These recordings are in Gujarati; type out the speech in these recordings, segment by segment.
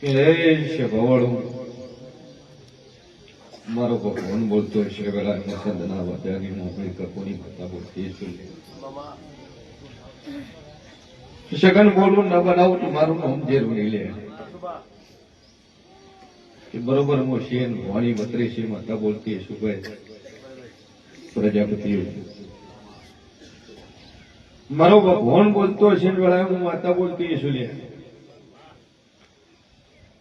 એ ભવાળું મારો ભગવાન બોલતો હશે પેલા સંદના વાજાની મોકળી કકોની માતા બોલતી સગન બોલું ન બનાવું તો મારું નામ જેરું નહીં લે કે બરોબર હું શેન વાણી વતરી છે માતા બોલતી શું કહે પ્રજાપતિ મારો ભગવાન બોલતો હશે ને વેળા હું માતા બોલતી શું લે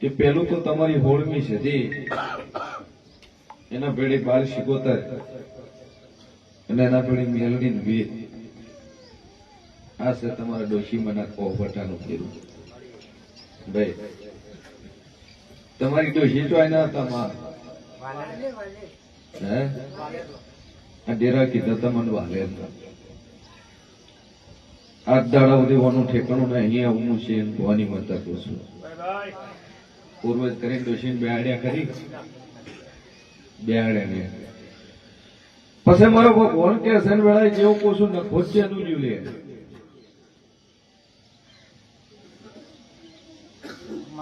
કે પેલું તો તમારી હોળમી સદી એના પેઢી 1276 અને એના પેઢી મેલડી વીર આ છે તમારા ડોશી મના કોહવટાનું ફેરું ભાઈ તમારી ડોશી તો એના હતા હે આ ડેરા કીધા તમને વાલે આ દાડા સુધી વાનું ઠેકાણું ને અહીંયા આવવું છે ભવાની માતા પૂછું પૂર્વજ કરીને ડોશીને બેહાડ્યા ખરી બેહાડ્યા ને પછી મારો ભગવાન કે છે વેળા જેવું પૂછું ને ખોજે એનું જ લે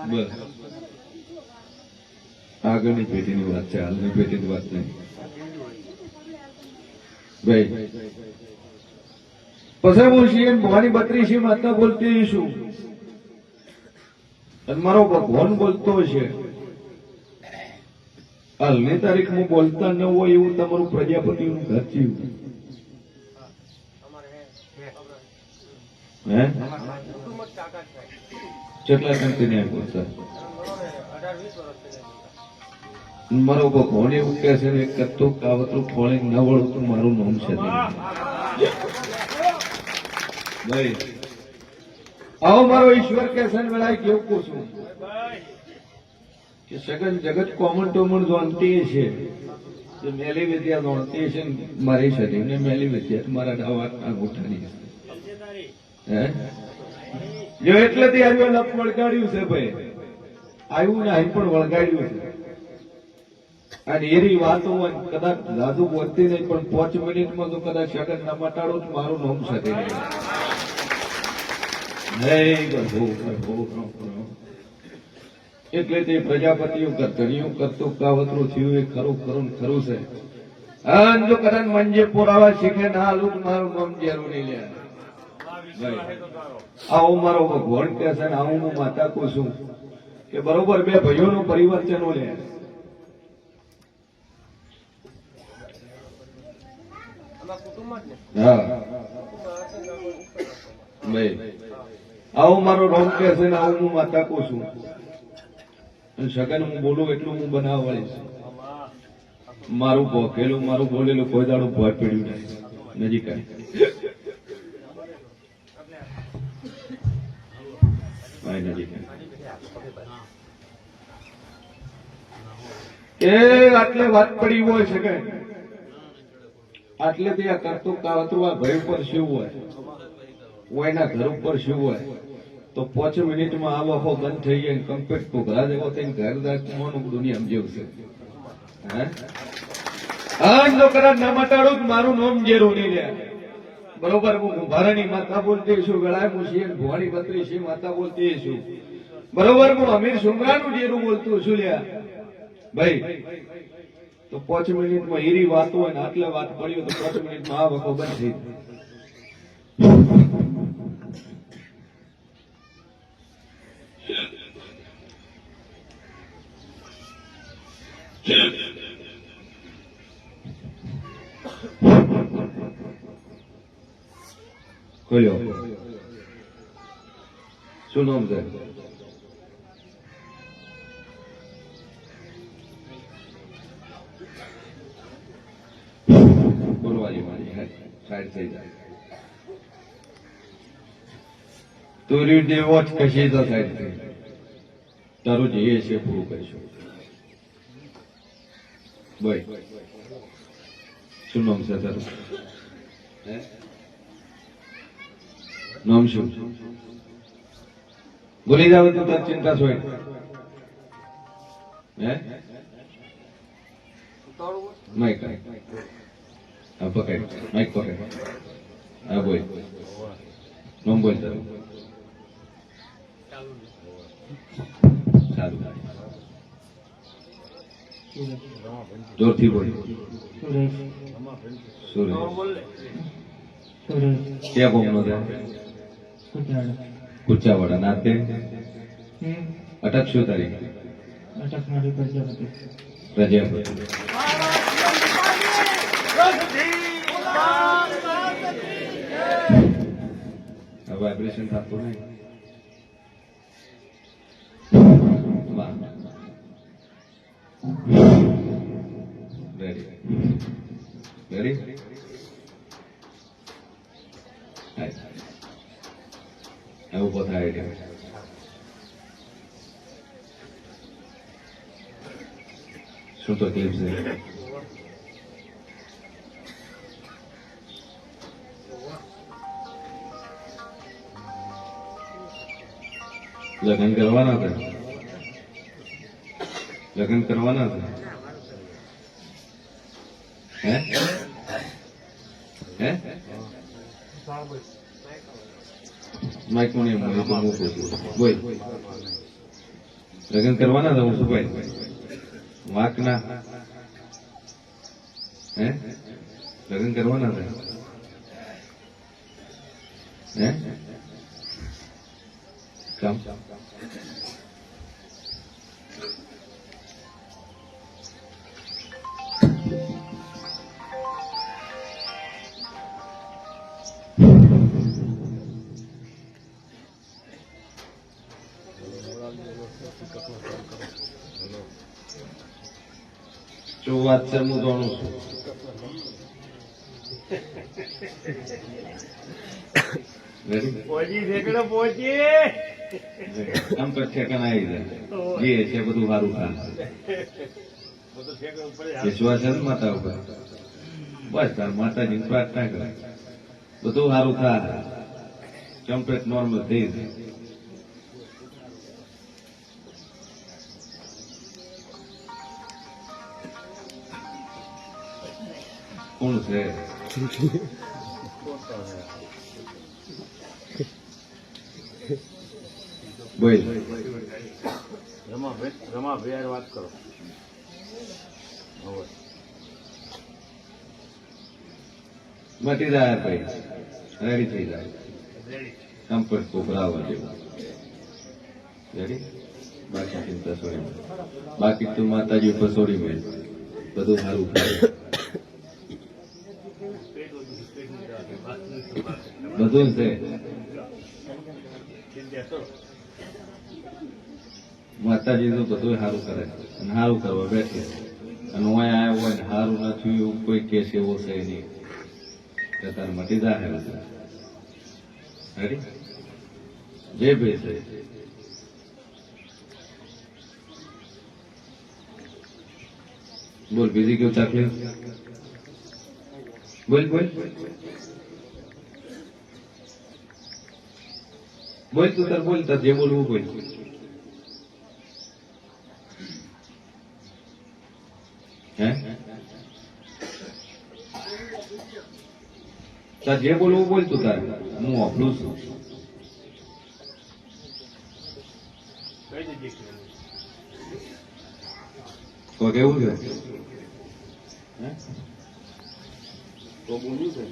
બસ આગળની પેઢીની વાત છે હાલની પેઢીની વાત નહીં ભાઈ પછી હું છીએ ભવાની 32 માતા બોલતી છું અને મારો ભગવાન બોલતો છે હાલની તારીખમાં બોલતા ન હોય એવું તમારું પ્રજાપતિનું ઘર થયું હે કેટલા ટાઈમથી ન્યાય બોલતા મારો ભગવાન એવું કહે છે ને કત્તું કાવતરું ફોળી ન વળું તો મારું નામ છે ભાઈ આવો મારો ઈશ્વર કે છે વેળાએ કેવું પૂછું કે સગન જગત કોમન ટોમન જાણતી છે મેલી વિદ્યા જાણતી છે મારી સદી ને મેલી વિદ્યા મારા ડાવા અંગૂઠાની હે જો એટલેથી આવ્યો લપ વળગાડ્યું છે ભાઈ આવ્યું ને અહીં પણ વળગાડ્યું છે અને એની વાતો કદાચ જાદુ બોલતી નહીં પણ 5 મિનિટમાં તો કદાચ સગન ના મટાડો તો મારું નામ સાથે એટલે તે પ્રજાપતિઓ ગરધણીઓ કરતું કાવતરું થયું એ ખરું ખરું ખરું છે જો કદાચ મંજે પુરાવા શીખે ના હાલું મારું નામ જેરું નહીં લે આવો મારો ભગવાન કે છે ને આવું હું માતા કહું છું કે બરોબર બે ભાઈઓનું પરિવર્તન લે હા ભાઈ આવું મારો રોમ કે છે ને આવું હું માતા કહું છું સગન હું બોલું એટલું હું બનાવવાળી મારું ભોકેલું મારું બોલેલું કોઈ દાડું ભોય પડ્યું નહીં નજીક નજીક એ આટલે વાત પડી હોય શકે આટલે ત્યાં કરતું કાવતરું આ ભાઈ ઉપર શું હોય એના ઘર ઉપર શું હોય તો 5 મિનિટમાં આ વખો બંધ થઈ જાય કમ્પ્લીટ ઘોઘરા જેવો થઈને ઘર દાખવાનું દુનિયા જેવું છે હે આ છોકરા ના મટાડું મારું નામ જેરું નહીં લે બરોબર હું ભારણી માતા બોલતી છું વેળાએ હું છીએ ભુવાણી 32 માતા બોલતી છું બરોબર હું અમીર સુમરાનું જેરું બોલતું છું લ્યા ભાઈ તો 5 મિનિટમાં એરી વાત હોય ને આટલે વાત પડ્યો તો 5 મિનિટમાં આ વખો બંધ થઈ ખોલ્યો શું નામ છે બોલવાની મારી સાઈડ થઈ જાય તું દેવો જ કશી તો સાઈડ થઈ તારું જે છે પૂરું કરીશું ભાઈ શું નામ છે તારું નામ શું ભૂલી જાવ તો તાર ચિંતા છોડ હે માઈક આ પકડ માઈક પકડ હા બોલ નામ બોલ તારું ચાલુ જોરથી બોલ સુરેશ ક્યાં કોમનો છે કુચાવાડા નાતે અટક શું તારીખ પ્રજાપતિ વાઇબ્રેશન થતું નહીં રેડી રેડી એવું પોતા શું તકલીફ છે લગ્ન કરવાના હતા લગ્ન કરવાના હતા હે હે માઇક મને બોલ લગ્ન કરવાના હતા હું શું ભાઈ વાંકના હે લગ્ન કરવાના હતા હે કામ જો વાત છે હું જાણું છું આમ તો ઠેકાણા આવી જાય જે છે બધું સારું થાય વિશ્વાસ છે ને માતા ઉપર બસ તાર માતાજી પ્રાર્થના કરે બધું સારું થાય કમ્પ્લીટ નોર્મલ થઈ જાય કોણ છે બોલ રમાભાઈ વાત કરો મટી જાય ભાઈ રેડી થઈ જાય કમ્ફર્ટ કોપરાવા જેવું રેડી બાકી ચિંતા છોડી બાકી તું માતાજી ઉપર છોડી મેળ બધું સારું થાય બધું છે માતાજી તો બધું સારું કરે અને સારું કરવા બેઠે અને હું આવ્યો હોય ને સારું ના થયું એવું કોઈ કેસ એવો છે નહીં કે તારે મટી જાય રેડી જે ભાઈ છે બોલ બીજી કેવું તકલીફ બોલ બોલ બોલ તું તાર બોલ તાર જે બોલવું બોલ હે તાર જે બોલવું બોલ તું તાર હું વાપરું છું તો કેવું છે તો બોલ્યું છે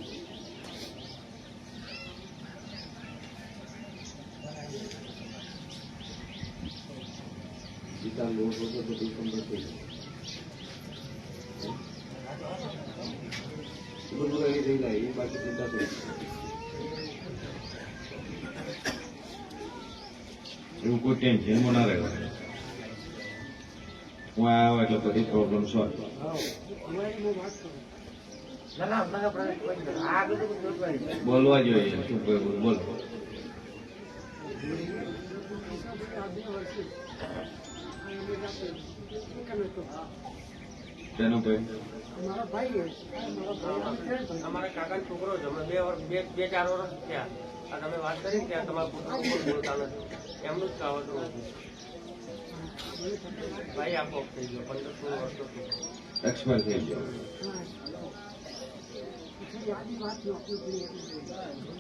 ગીતા લોટ હતો તો ડિસેમ્બર થઈ બધું થઈ જાય એ બાકી ચિંતા થઈ એવું કોઈ ટેન્શનમાં ના રહેવાય હું આવ્યો એટલે બધી પ્રોબ્લેમ સોલ્વ બોલવા જોઈએ શું બોલો તેનો ભાઈ અમારા કાકા છોકરો છે હમણાં 2-4 વર્ષ થયા આ તમે વાત કરી ત્યાં તમારા પુત્ર બોલતા નથી એમનું જ કાવતું નથી ભાઈ આપો થઈ ગયો 15-16 વર્ષ એક્સપાયર થઈ ગયો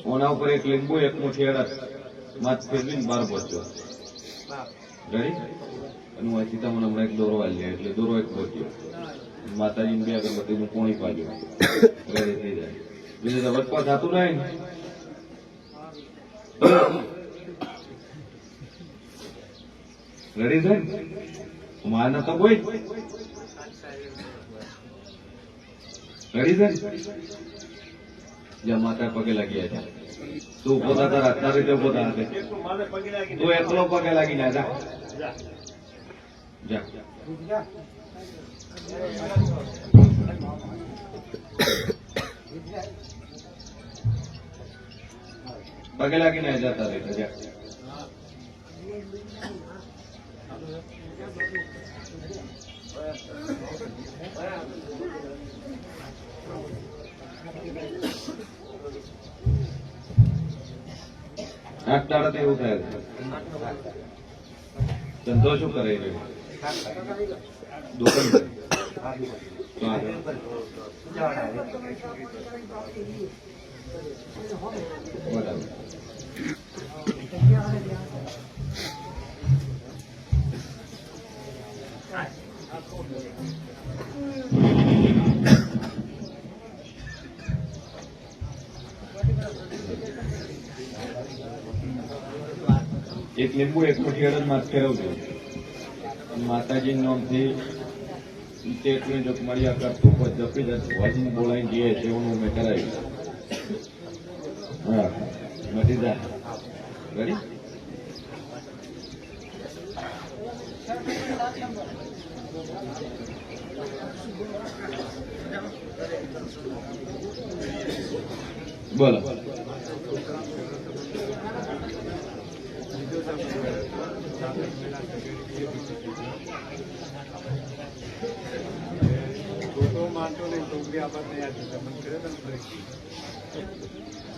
ઓના ઉપર એક લીંબુ એક મુઠ્ઠી અડદ માથ ફેરવીને બહાર પહોંચ્યો રેડી? અને હું સીતામાં હમણાં એક દોરો આલી એટલે દોરો એક પહોંચ્યો, માતાજીને 2 અગરબત્તીનું પોણી પાડ્યું, રેડી થઈ જાય. બીજું તો વટપા થતું નહીં ને. રેડી છે? માને તો કોઈ રેડી છે? જ્યાં માતા પગે લાગી છે તું પોતા તારા અત્યારે જો પોતા હાથે તું એકલો પગે લાગી ના જા જા. પગે લાગી ના જતા રહે જા. આઠ દાડા એવું થાય છે. ધંધો શું કરે છે? દુકાન કરે. તો આગળ. બરાબર. એક લીંબુ એક મુઠિયાળ માથ ફેરવજો. માતાજી નામથી તેટલું જો મળ્યા કરતું જપી જતું વાજીને બોલાવીને જઈએ છે એવું મેં કરાવ્યું. હા મટી જાય. રેડી? બોલો.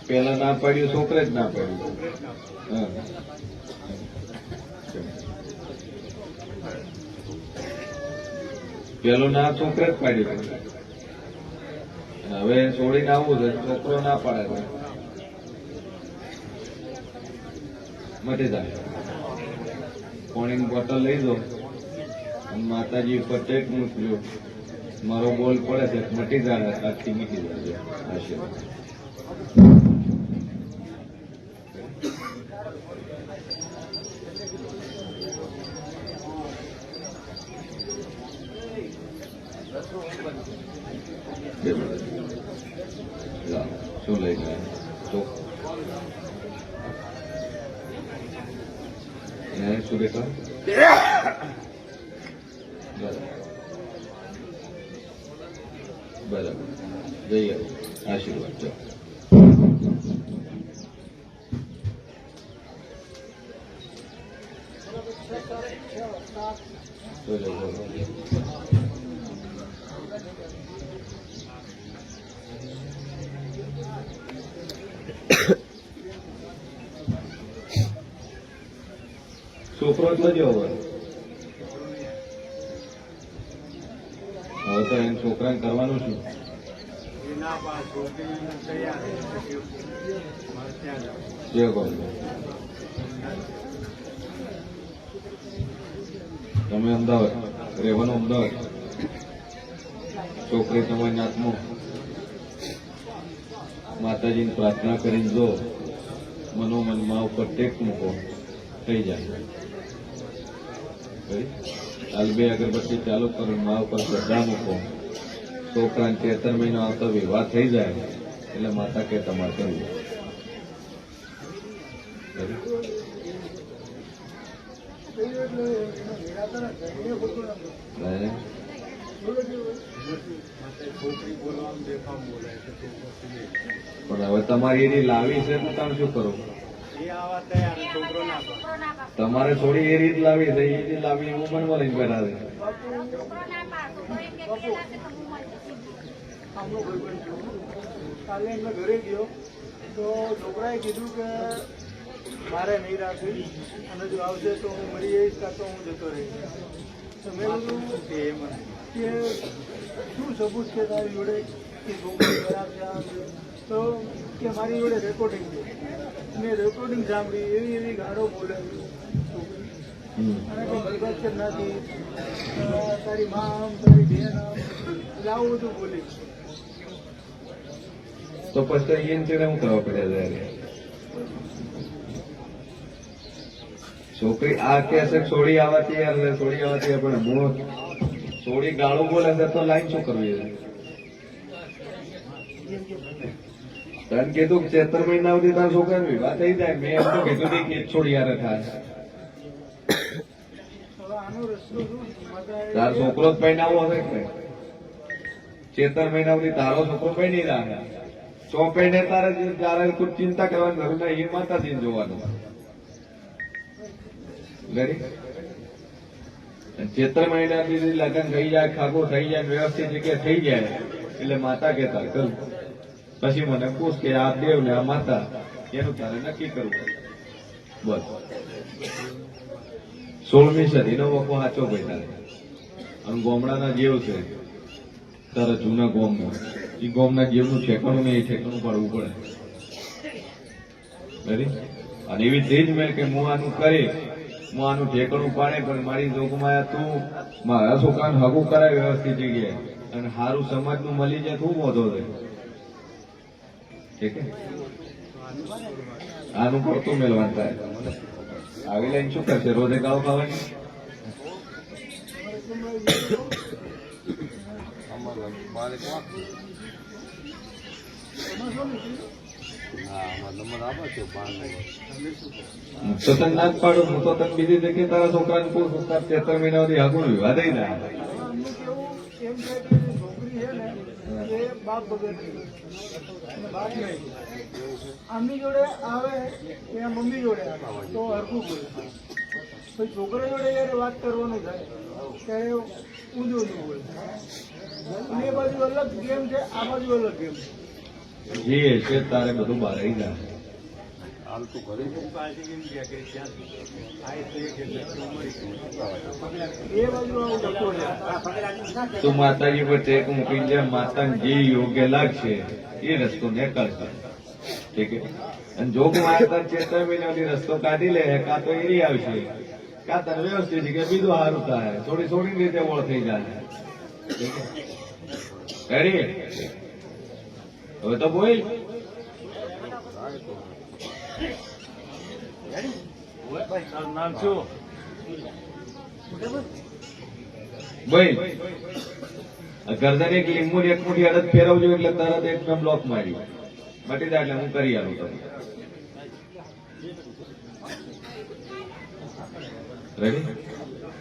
પેલા ના પાડ્યું છોકરે જ ના પાડ્યું. પેલું ના છોકરે જ પાડ્યું. હવે છોડીને આવવું છે છોકરો ના પાડે મટી જાય. પાણીની બોટલ લઈ દો માતાજી ઉપર ટેક મૂકજો. મારો બોલ પડે છે મટી જાય આખી મીટી જાય. આશીર્વાદ. શું લઈ ગયા શું બેટા? બરાબર જઈએ આશીર્વાદ. ચલો છોકરો જ નથી હવે તો એમ છોકરાને કરવાનું શું? તમે અમદાવાદ રહેવાનું? અમદાવાદ છોકરી તમારી નાથમાં માતાજીને પ્રાર્થના કરીને જો મનોમન મા ઉપર ટેક મૂકો થઈ જાય. હાલ 2 અગરબત્તી ચાલુ કરો મા ઉપર શ્રદ્ધા મૂકો. છોકરાને 13 મહિનો આવતા વિવાહ થઈ જાય એટલે માતા કે તમારે કરવું. પણ હવે તમારી એની લાવી છે તો તમે શું કરો? તમારે થોડી એ રીત લાવી છે એ રીત લાવી હું બનવા લઈને બેઠા છે. કાલે એમને ઘરે ગયો તો છોકરાએ કીધું કે મારે નહીં રાખવી અને જો આવશે તો હું મરી જઈશ કાં તો હું જતો રહીશ. તો મેં કીધું કે શું સબૂત છે તારી જોડે કે છોકરી ખરાબ છે આમ છે? તો કે મારી જોડે રેકોર્ડિંગ છે. મેં રેકોર્ડિંગ સાંભળી એવી ગાળો બોલે છોકરી. અને કંઈ હસ્તાક્ષર નથી, તારી મા આમ, તારી બેન આમ, એટલે આવું બધું બોલી. તો પછી એને ચેડે હું કરવા પડે ત્યારે છોકરી આ કે છે છોડી આવવાથી યાર છોડી આવવાથી પણ હું છોડી ગાળું બોલે છે તો લાઈન શું કરવી છે તને કીધું કે 73 મહિના સુધી તારા છોકરાની વિવાહ થઈ જાય મેં એમ તો કીધું કે એક છોડી યાર થાય હવે આનો રસ્તો શું? માતાએ તારો છોકરો જ પહેણાવો હશે કે 73 મહિના સુધી તારો છોકરો પહેણી રાખે ચોપેને તારે કોઈ ચિંતા કરવાની જરૂર નહીં એ માતાજીને જોવાનું રેડી 73 મહિના સુધી લગ્ન થઈ જાય ખાગો થઈ જાય વ્યવસ્થિત જગ્યાએ થઈ જાય એટલે માતા કહેતા કરું પછી મને પૂછ કે આ દેવ ને આ માતા એનું તારે નક્કી કરવું બસ 16મી સદીનો વખો સાચો ભાઈ તારે અને ગોમડાના જેવ છે તારા જૂના ગોમમાં એ ગોમના જેવનું ઠેકાણું ને એ ઠેકાણું પાડવું પડે બરાબર અને એવી તેજ મેં કે હું આનું કરે હું આનું ઠેકાણું પાડે પણ મારી જોગમાં તું મારા છોકરાને હગું કરાય વ્યવસ્થિત જગ્યાએ અને સારું સમાજનું મળી જાય તું મોટો થાય ઠીક છે આનું પડતું મેળવાનું થાય આવી લાઈન શું કરશે રોજે ગાવ ખાવાની તો તને ના જ પાડું હું તો તને બીજી જગ્યાએ તારા છોકરાને પૂછું તાર 73 મહિના સુધી આગળ વિવાહ થઈ જાય અમને કેવું એમ છે કે જે છોકરી છે ને એ બાપ વગરની અને બાપ નહીં. આમની જોડે આવે કે આ મમ્મી જોડે આવે તો હરખું બોલે. પછી છોકરા જોડે જયારે વાત કરવાનું થાય ત્યારે ઊંધું ઊંધું બોલે. અને એ બાજુ અલગ ગેમ છે, આ બાજુ અલગ ગેમ છે. જે છે તારે બધું બહાર આવી જાય એ બાજુ આવું ડખો છે. તું માતાજી પર ટેક મૂકી જાય માતાને જે યોગ્ય લાગશે એ રસ્તો નીકળશે ઠીક છે અને જો માતા 73 મહિના સુધી રસ્તો કાઢી લે કાં તો એરી આવશે કાં તને વ્યવસ્થિત છે કે બીજું સારું થાય થોડી થોડી રીતે ઓળ થઈ જાય ઠીક છે રેડી હવે તો બોલ બોલ ગરદન એક લીંબુ એક મુઠ્ઠી અડદ ફેરવજો એટલે તરત એકદમ બ્લોક મારી મટી જાય એટલે હું કરી આવું તમને રેડી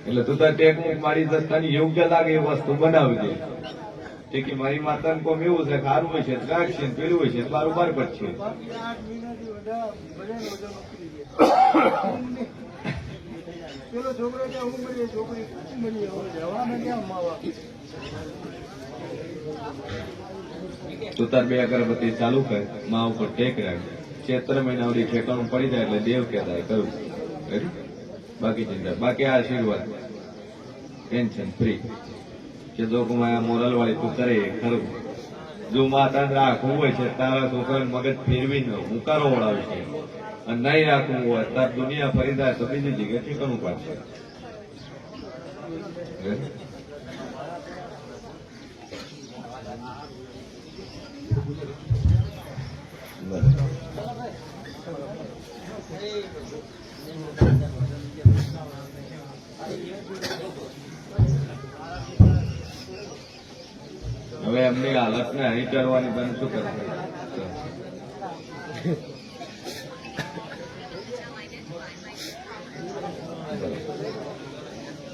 એટલે તું તાર ટેક મારી તને યોગ્ય લાગે એ વસ્તુ બનાવજે કે મારી માતાને કોમ એવું છે સારું હોય છે રાખશે ને પેલું હોય છે બારોબાર પડશે 8 મહિનાથી બધા બધાને વજન ઉતરી ગયા. પેલો છોકરો કે હું મળી છોકરી મળી હવે જવાના ક્યાં માવા. તું તાર 2 અગરબત્તી ચાલુ કર મા ઉપર ટેક રાખ 73 મહિના સુધી ઠેકાણું પડી જાય એટલે દેવ કહેતા કરું રેડી બાકી ચિંતા બાકી આ આશીર્વાદ ટેન્શન ફ્રી કે જો મોરલ વાળી તું કરે ખરું જો માતા રાખવું હોય છે તારા છોકરાને મગજ ફેરવી ન હુંકારો વળાવશે અને નહીં રાખવું હોય તાર દુનિયા ફરી જાય તો બીજી જગ્યાએ ઠેકાણું પાડશે હવે એમની હાલતને હરી કરવાની તને શું કરશે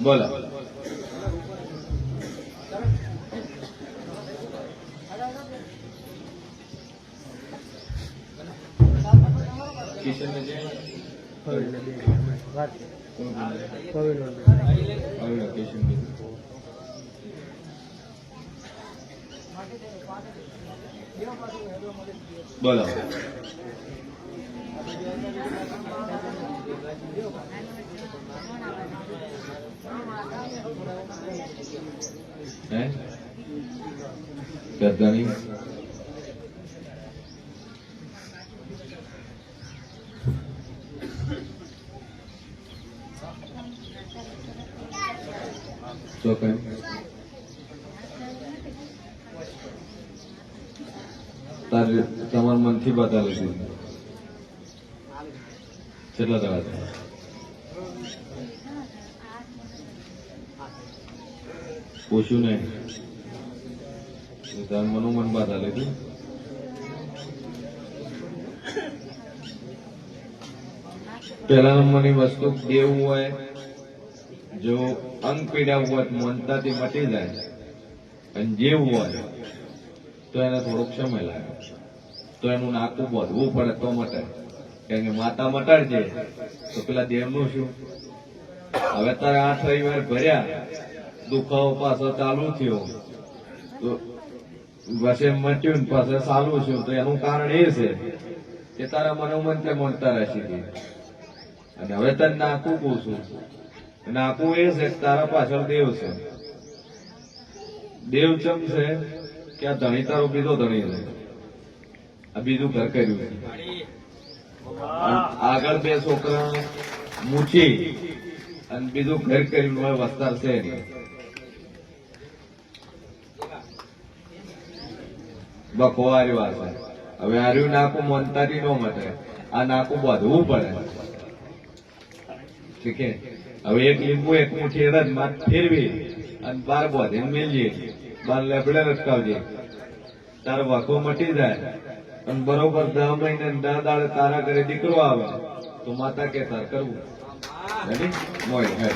બોલો કિશન કિશન બોલો હે ગરદાની તારે તમારા મનથી બતા લીધી કેટલા દાડા થયા? પૂછ્યું નહીં તાર મનોમન બતા લીધું. પહેલા નંબરની વસ્તુ દેવું હોય, જો અંગ પીડા હોય મનતાથી મટી જાય, અને જેવું હોય તો એને થોડોક સમય લાગે, તો એનું નાકું બધવું પડે તો મટે. કારણ કે માતા મટાડજે તો પેલા દેવનું શું? હવે તારે 8 રવિવાર ભર્યા, દુખાવો પાછો ચાલુ થયો તો વસે મટ્યું ને પાછો ચાલુ થયું, તો એનું કારણ એ છે કે તારા મનોમન તે મળતા રહેશે. અને હવે તને નાકું પૂછું, નાકું એ છે કે તારા પાછળ દેવ છે. દેવ ચમ છે કે આ ધણી તારો બીજો ધણી છે, આ બીજું ઘર કર્યું છે. આગળ 2 છોકરા મૂકી અને બીજું ઘર કર્યું હોય વસ્તાર છે નહીં. બખવારી વાત છે. હવે આર્યું નાકું મનતાથી ન મટે, આ નાકું બાંધવું પડે. ઠીક છે. હવે એક લીંબુ એક મુઠ્ઠી રસ માથ ફેરવી અને બાર બાંધીને મેલીએ, બાર લેબડે લટકાવજે, તારો વાંકો મટી જાય. અને બરોબર 10 મહિને 10 દાડે તારા ઘરે દીકરો આવે તો માતા કે તાર કરવું. મોય હે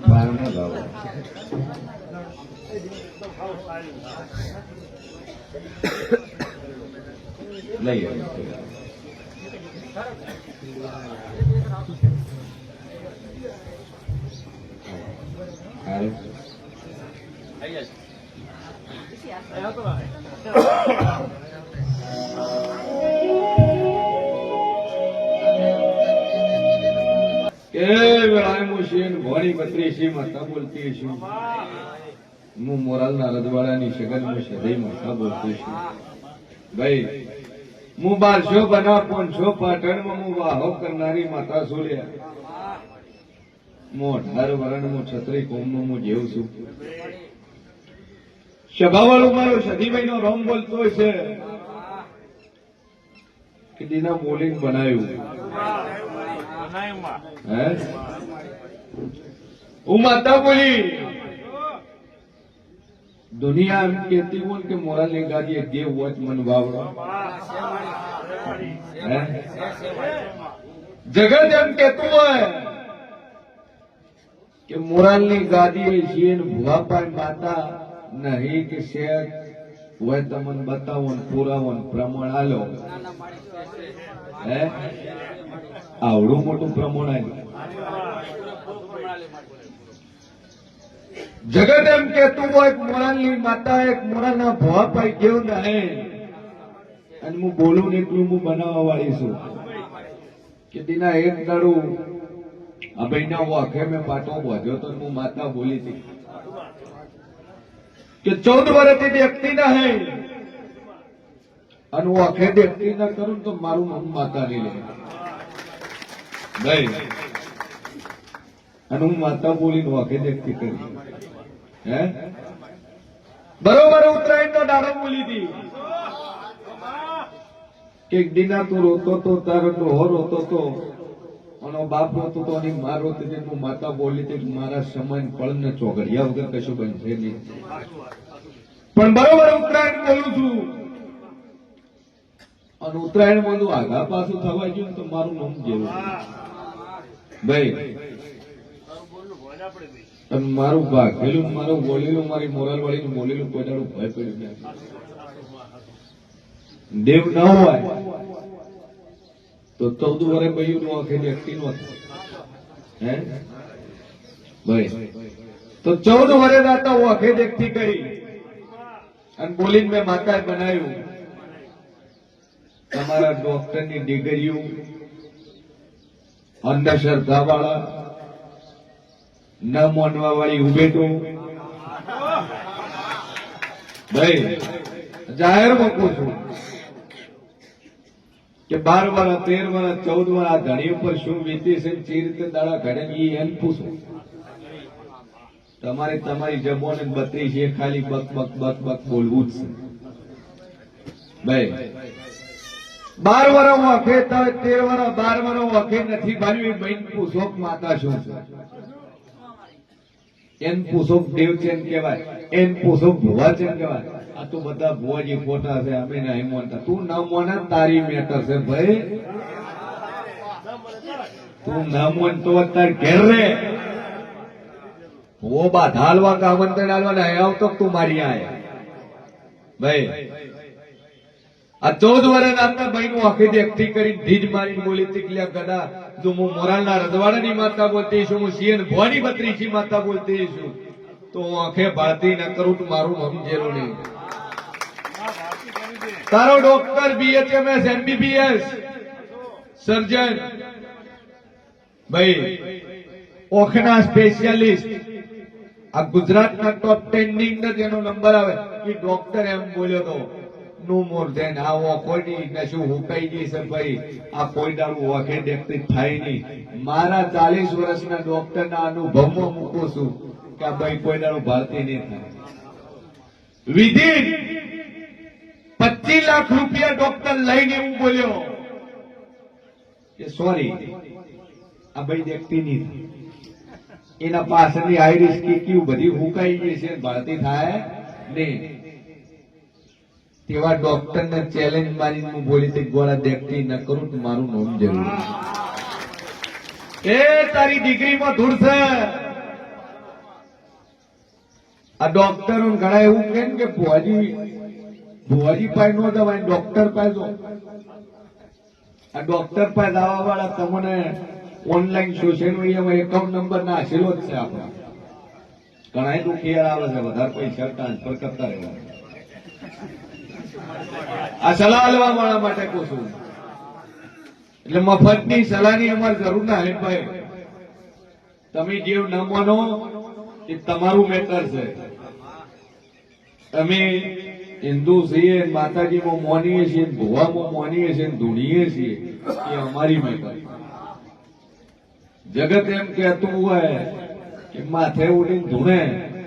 બહાર ના લાવો. લઈ ભોળી પત્રી છે માતા બોલતી છું. હું મોરાલના રજવાડાની સગનમાં સદૈ માતા બોલતી છું. ભાઈ હું 1200 બના 500 પાટણમાં હું વાહો કરનારી માતા સોલ્યા. હું 18 વર્ષનું છત્રી કોમનું હું જેવું છું. સભાવાળું મારો સદીભાઈ નો રોમ બોલતો છે કે દીના બોલિંગ બનાવ્યું. હે હું માતા બોલી. દુનિયા એમ કહેતી હોય કે મોરાલ ની ગાદી એક દેવ હોય મન વાવડો. જગત એમ કેતું હોય કે મોરાલ ની ગાદી છે ભુવાપાઈ માતા નહીં કે શેર હોય તમને બતાવો ને પુરાવો ને પ્રમાણ આલો. હે આવડું મોટું પ્રમાણ આવ્યું. જગત એમ કેતું હોય મોરાલની માતા એક મોરાલના ભુવાપાઈ કેવું નહીં. અને હું બોલું ને એટલું હું બનાવવા વાળી છું કે દીના એક દાડું આ ભાઈના વાંખે મેં પાટો બાંધ્યો તો હું માતા બોલી હતી કે 14 વર્ષથી વ્યક્તિ ના હે અને વાંખે વ્યક્તિ ના કરું તો મારું નામ માતા નહીં લે. ભાઈ અને હું માતા બોલીને વાંખે વ્યક્તિ કરી. હે બરોબર ઉત્તરાયણ નો દાડો બોલી હતી કે દીના તું રોતો તો તારો ડોહો રોતો તો અને બાપ રોતો તો અને મા રોતી હતી. હું માતા બોલી હતી મારા સમય પળ ને ચોઘડિયા વગર કશું બનશે નહીં. પણ બરોબર ઉત્તરાયણ બોલું છું અને ઉત્તરાયણ બધું આગા પાછું થવા ગયું તો મારું નામ જેવું. ભાઈ અને મારું ભાગેલું મારું બોલેલું મારી મોરાલ વાળીનું બોલેલું કોઈ દાડું ભય પડ્યું નથી. દેવ ન હોય તો 14 વર્ષે બૈયું નું આખે વ્યક્તિ નું હતું. હે ભાઈ તો 14 વર્ષે રાતા હું આખે વ્યક્તિ કરી અને બોલીને મેં માતા બનાવ્યું. તમારા ડોક્ટરની ડિગ્રીઓ અંધશ્રદ્ધા વાળા ન માનવા વાળી ઉભેટો ભાઈ જાહેર મૂકું છું કે 12 વર્ષ 13 વર્ષ 14 વર્ષ આ ધણી ઉપર શું વીતી છે જે રીતે દાડા ઘડે એમ પૂછો. તમારે તમારી જબોને બત્રી છે ખાલી બક બક બક બક બોલવું જ છે ભાઈ. 12 વર્ષ વખે 13 વર્ષ 12 વર્ષ વખે નથી ભાલ્યું એ બહેન પૂછો માતા શું છે. એન પૂછો દેવચેન કહેવાય, એન પૂછો ભુવાચેન કહેવાય. આ તો બધા ભુવાજી ફોટા છે, અમે નહીં માનતા. તું ન માને તારી મેટર છે ભાઈ. તું ન માનતો તાર ઘેર રે वो बात हालवा का आमंत्रण हालवा नहीं आवतो તું મારી આય ભાઈ. આ 14 વર્ષ આપના બહેનું આખી દેખતી કરી ધીજ મારી બોલી તીકલ્યા ગડા જો હું મોરાલના રજવાડાની માતા બોલતી છું, હું સિયન ભવાની બત્રીસી માતા બોલતી છું, તો હું આંખે ભારતી ન કરું તો મારું સમજેલું નહીં. તારો ડોક્ટર BHMS MBBS સર્જન ભાઈ ઓખના સ્પેશિયાલિસ્ટ આ ગુજરાતના ટોપ 10 ની અંદર જેનો નંબર આવે એ ડોક્ટર એમ બોલ્યો તો નો મોર ધેન આ કોઈ નશું હુકાઈ ગઈ છે ભાઈ. આ કોઈ દાડું વખે દેખતી થાય નહીં. મારા 40 વર્ષના ડોક્ટરના અનુભવમાં મૂકું છું કે આ ભાઈ કોઈ દાડું ભારતી નહીં થાય. વિધિન 25 લાખ રૂપિયા ડોક્ટર લઈને હું બોલ્યો કે સોરી આ ભાઈ દેખતી નહીં થાય. એના પાછળની આઈરિસ કીકીઓ બધી હુકાઈ ગઈ છે, ભારતી થાય નહીં. તેવા ડોક્ટરને ચેલેન્જ મારીને હું બોલી તે ગોળા દેખતી ન કરું તો મારું નામ જરૂર. એ તારી ડિગ્રીમાં ધૂળ છે. આ ડોક્ટરો ઘણા એવું કહે કે ભુવાજી પાસે નો જવાય, ડોક્ટર પાસે જો. આ ડોક્ટર પાસે જવા વાળા તમને ઓનલાઈન સોશિયલ મીડિયામાં એકાઉન્ટ નંબર નાખેલો જ છે. આપણે ઘણા દુખિયાર આવે છે, વધારે પૈસા ટ્રાન્સફર કરતા રહેવા. આ સલાહ લેવા વાળા માટે કહું છું. એટલે મફતની સલાહની અમારે જરૂર ના હે ભાઈ. તમે જેવ ન માનો એ તમારું મેટર છે. અમે હિન્દુ છીએ, માતાજીમાં માનીએ છીએ, ભુવામાં માનીએ છીએ, ધૂણીએ છીએ, એ અમારી મેટર. જગત એમ કહેતું હોય કે માથે ઉડીને ધૂણે.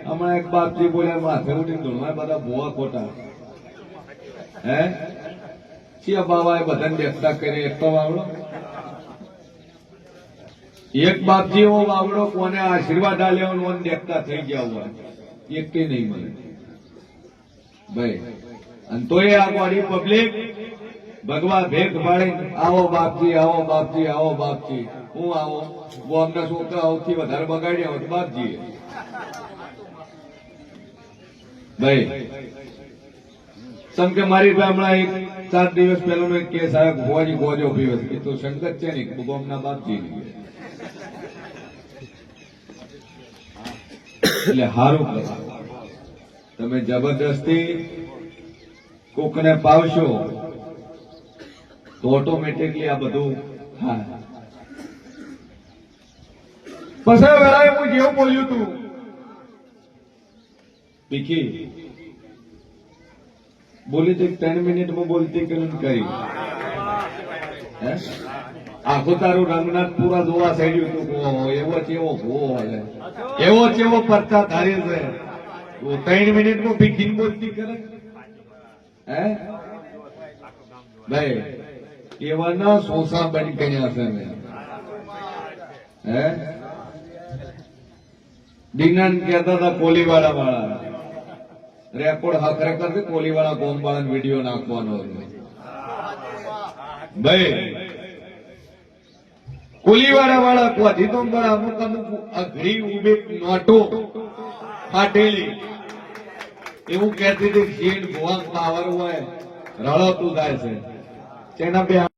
હમણાં એક બાપજી બોલ્યા માથે ઉડીને ધૂણવા બધા ભુવા ખોટા. હે ચિયા બાવા એ બધાને દેખતા કરે એક તો વાવડો. એક બાપજી એવો વાવડો કોને આશીર્વાદ આલ્યો લોન દેખતા થઈ ગયા હોય એક કે નહીં મળે ભાઈ. અને તોય આ વાળી પબ્લિક ભગવાન ભેખ પાડે આવો બાપજી, આવો બાપજી, આવો બાપજી. હું આવો બોમ્બના છોકરા સૌથી વધારે બગાડ્યા હોત બાપજી ભાઈ. સમ કે મારી પાસે હમણાં 4 દિવસ પહેલાનો એક કેસ આવ્યો, ભુવાજી ગોજો પીવે છે. તો સંગત છે ને બોમ્બના બાપજી એટલે હારું કરો. તમે જબરદસ્તી કોકને પાવશો તો ઓટોમેટિકલી આ બધું થાય. પછી વેળાએ હું જેવું બોલ્યું તું પીખી બોલી તો 3 મિનિટમાં બોલતી કે કરી આખું તારું રંગનાથપુરા જોવા સાઈડ્યું તું. એવો ચેવો એવો ચેવો પરચા ધારે છે. 3 મિનિટમાં પીખીને બોલતી કરે હે ભાઈ. એવા ના સોસા બની ગયા છે મેં હે. દિનાન કહેતા હતા કોલીવાળા વાળા રેકોર્ડ હા ખરેખર છે. કોલીવાળા ગોમવાળા વિડીયો નાખવાનો ભાઈ. કોલીવાળા વાળા કોથી તો અમુક અમુક અઘરી ઉભી નોટો ફાટેલી એવું કહેતી હતી શેઠ ભુવા પાવર હોય રળોતું થાય છે. તેના બે